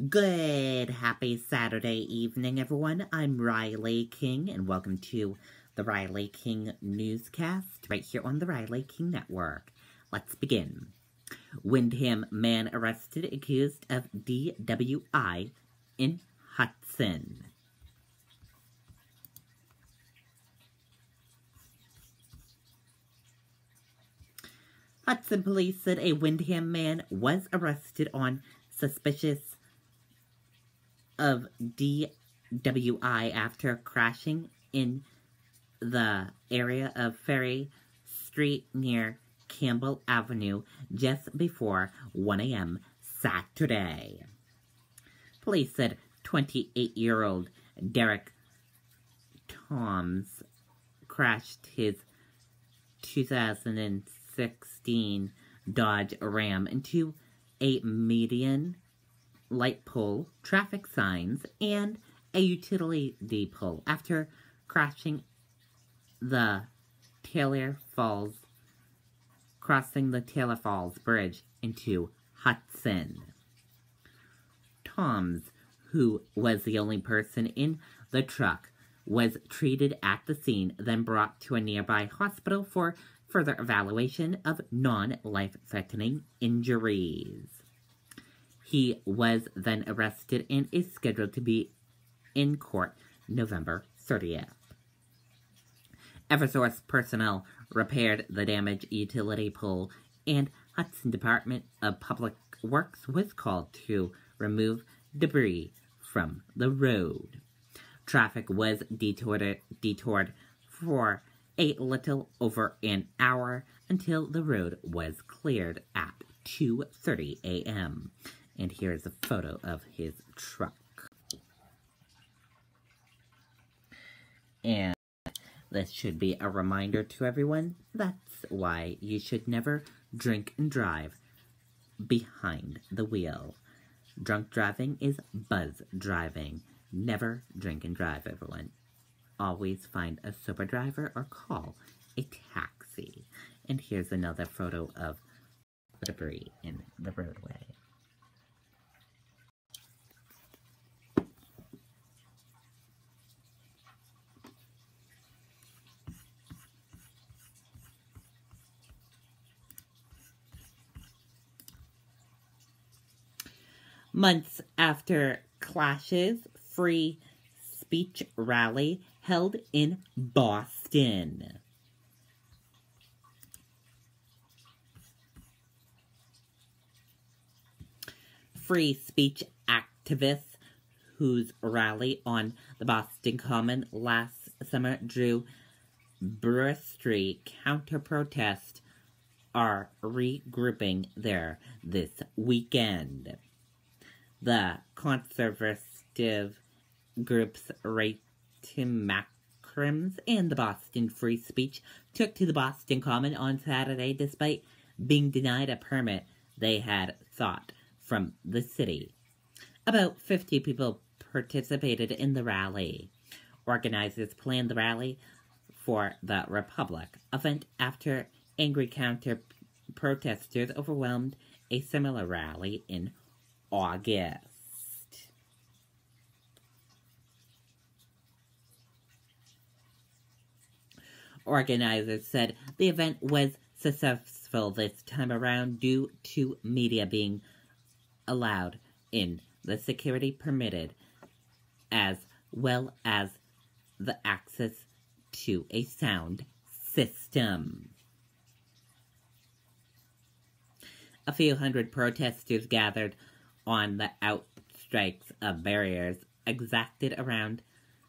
Good, happy Saturday evening, everyone. I'm Riley King, and welcome to the Riley King Newscast, right here on the Riley King Network. Let's begin. Windham man arrested accused of DWI in Hudson. Hudson police said a Windham man was arrested on suspicious of DWI after crashing in the area of Ferry Street near Campbell Avenue just before 1 a.m. Saturday. Police said 28-year-old Derek Toms crashed his 2016 Dodge Ram into a median, light pole, traffic signs, and a utility pole after crossing the Taylor Falls Bridge into Hudson. Toms, who was the only person in the truck, was treated at the scene, then brought to a nearby hospital for further evaluation of non-life-threatening injuries. He was then arrested and is scheduled to be in court November 30th. Eversource personnel repaired the damaged utility pole, and Hudson Department of Public Works was called to remove debris from the road. Traffic was detoured for a little over an hour until the road was cleared at 2:30 a.m. And here's a photo of his truck. And this should be a reminder to everyone. That's why you should never drink and drive behind the wheel. Drunk driving is buzz driving. Never drink and drive, everyone. Always find a sober driver or call a taxi. And here's another photo of debris in the roadway. Months after clashes, free speech rally held in Boston. Free speech activists whose rally on the Boston Common last summer drew bristly counter-protest are regrouping there this weekend. The conservative groups Right to Macrims and the Boston Free Speech took to the Boston Common on Saturday despite being denied a permit they had sought from the city. About 50 people participated in the rally. Organizers planned the rally for the Republic event after angry counter-protesters overwhelmed a similar rally in August. Organizers said the event was successful this time around due to media being allowed in, the security permitted, as well as the access to a sound system. A few hundred protesters gathered on the outstrikes of barriers exacted around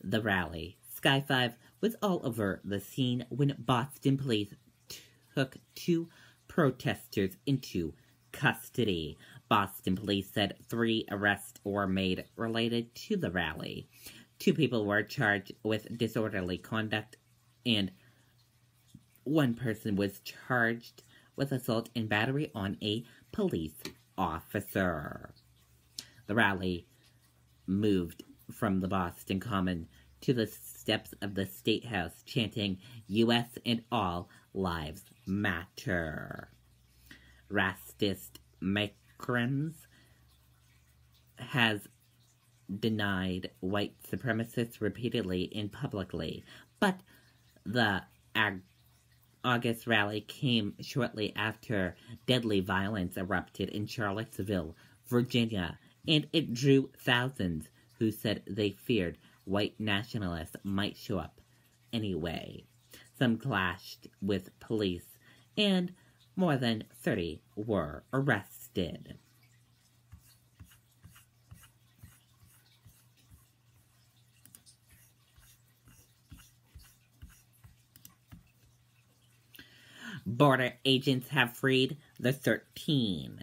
the rally. Sky 5 was all over the scene when Boston police took 2 protesters into custody. Boston police said 3 arrests were made related to the rally. 2 people were charged with disorderly conduct, and 1 person was charged with assault and battery on a police officer. The rally moved from the Boston Common to the steps of the State House, chanting, "U.S. and all lives matter." Racist migrants has denied white supremacists repeatedly and publicly, but the August rally came shortly after deadly violence erupted in Charlottesville, Virginia, and it drew thousands who said they feared white nationalists might show up anyway. Some clashed with police, and more than 30 were arrested. Border agents have freed the 13.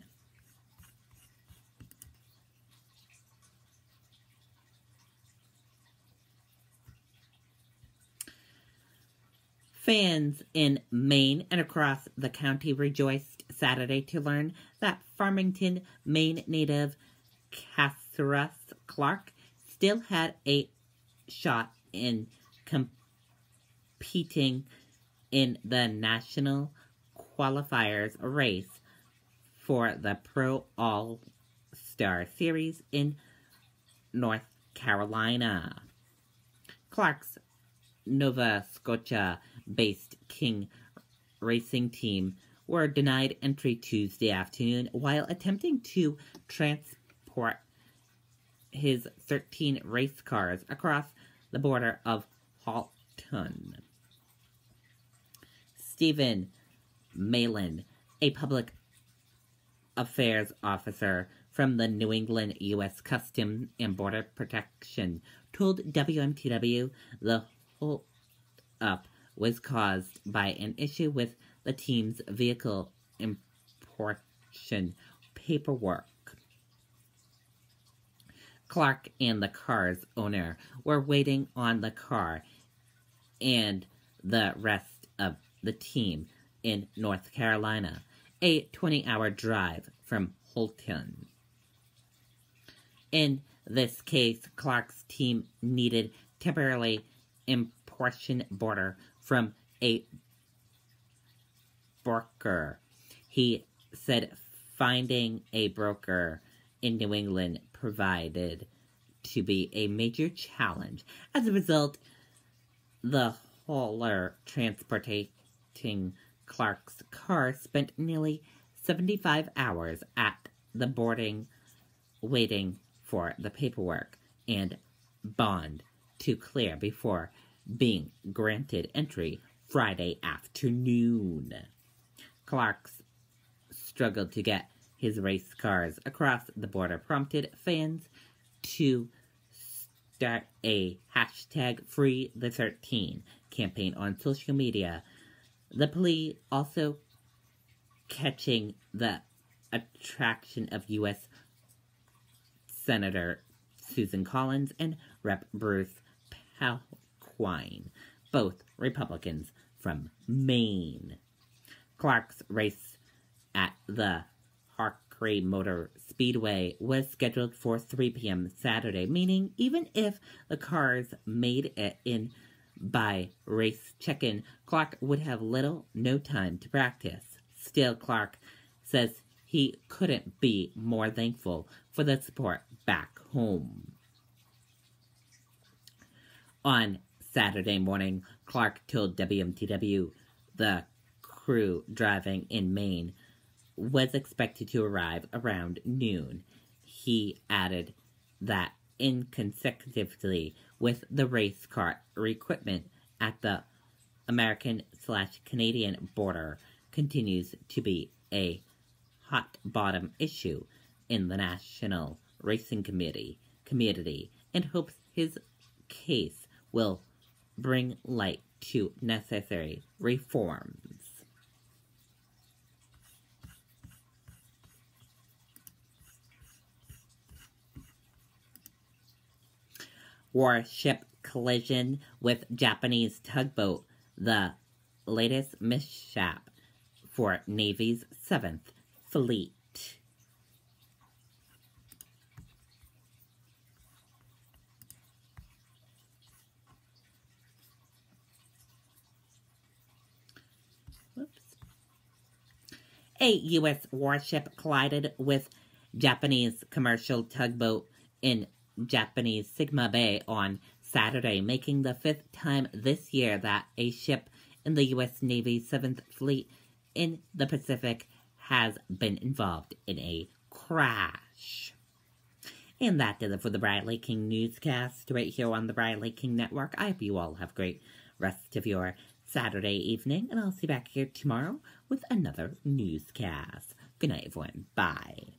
Fans in Maine and across the county rejoiced Saturday to learn that Farmington, Maine native Cassandra Clark still had a shot in competing in the national qualifiers race for the Pro All-Star Series in North Carolina. Clark's Nova Scotia-based King racing team were denied entry Tuesday afternoon while attempting to transport his 13 race cars across the border of Halton. Stephen Malin, a public affairs officer from the New England U.S. Customs and Border Protection, told WMTW the hold-up was caused by an issue with the team's vehicle importation paperwork. Clark and the car's owner were waiting on the car and the rest of the team in North Carolina, a 20-hour drive from Holton. In this case, Clark's team needed temporarily importation border from a broker. He said finding a broker in New England provided to be a major challenge. As a result, the hauler transporting Clark's car spent nearly 75 hours at the boarding waiting for the paperwork and bond to clear before being granted entry Friday afternoon. Clark's struggled to get his race cars across the border prompted fans to start a hashtag Free the 13 campaign on social media. The plea also catching the attraction of U.S. Senator Susan Collins and Rep. Bruce Palquine, both Republicans from Maine. Clark's race at the Harkrey Motor Speedway was scheduled for 3 p.m. Saturday, meaning even if the cars made it in by race check-in, Clark would have no time to practice. Still, Clark says he couldn't be more thankful for the support back home. On Saturday morning, Clark told WMTW the crew driving in Maine was expected to arrive around noon. He added that inconsecutively with the race car equipment at the American/Canadian border continues to be a hot bottom issue in the National Racing Committee and hopes his case will bring light to necessary reforms. Warship collision with Japanese tugboat, the latest mishap for Navy's 7th Fleet. A U.S. warship collided with Japanese commercial tugboat in Japanese Sigma Bay on Saturday, making the 5th time this year that a ship in the U.S. Navy's 7th Fleet in the Pacific has been involved in a crash. And that did it for the Bradley King Newscast right here on the Bradley King Network. I hope you all have a great rest of your Saturday evening, and I'll see you back here tomorrow with another newscast. Good night, everyone. Bye.